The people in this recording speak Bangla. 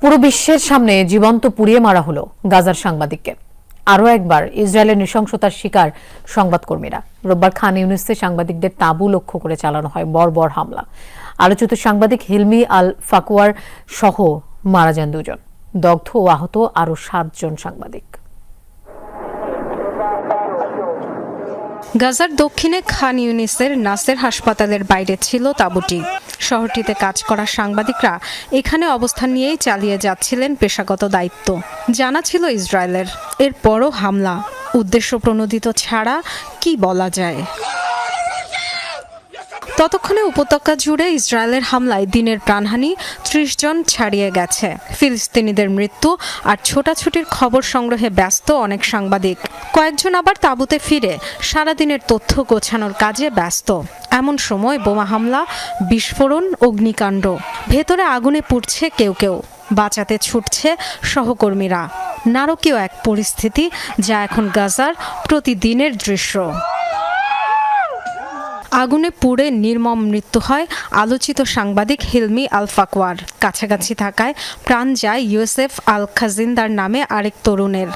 পুরো বিশ্বের সামনে জীবন্ত পুড়িয়ে মারা হলো গাজার সাংবাদিককে। আরও একবার ইসরায়েলের নৃশংসতার শিকার সংবাদকর্মীরা। রোববার খান ইউনিসে সাংবাদিকদের তাঁবু লক্ষ্য করে চালানো হয় বর্বর হামলা। আলোচিত সাংবাদিক হিলমি আল ফাকওয়ার সহ মারা যান 2 জন। দগ্ধ ও আহত আরও 7 জন সাংবাদিক। গাজার দক্ষিণে খান ইউনিসের নাসের হাসপাতালের বাইরে ছিল তাঁবুটি। শহরটিতে কাজ করা সাংবাদিকরা এখানে অবস্থান নিয়েই চালিয়ে যাচ্ছিলেন পেশাগত দায়িত্ব। জানা ছিল ইসরায়েলের, এরপরও হামলা। উদ্দেশ্য প্রণোদিত ছাড়া কি বলা যায়। ততক্ষণে উপত্যকা জুড়ে ইসরায়েলের হামলায় দিনের প্রাণহানি 30 জন ছাড়িয়ে গেছে। ফিলিস্তিনিদের মৃত্যু আর ছোটাছুটির খবর সংগ্রহে ব্যস্ত অনেক সাংবাদিক। কয়েকজন আবার তাঁবুতে ফিরে সারাদিনের তথ্য গোছানোর কাজে ব্যস্ত। এমন সময় বোমা হামলা, বিস্ফোরণ, অগ্নিকাণ্ড। ভেতরে আগুনে পুড়ছে কেউ কেউ, বাঁচাতে ছুটছে সহকর্মীরা। নারকীয় এক পরিস্থিতি, যা এখন গাজার প্রতিদিনের দৃশ্য। আগুনে পুড়ে নির্মম মৃত্যু হয় আলোচিত সাংবাদিক হিলমি আল ফাকওয়ার। কাছাকাছি থাকায় প্রাণ যায় ইউসেফ আল খাজিন্দার নামে আরেক তরুণের।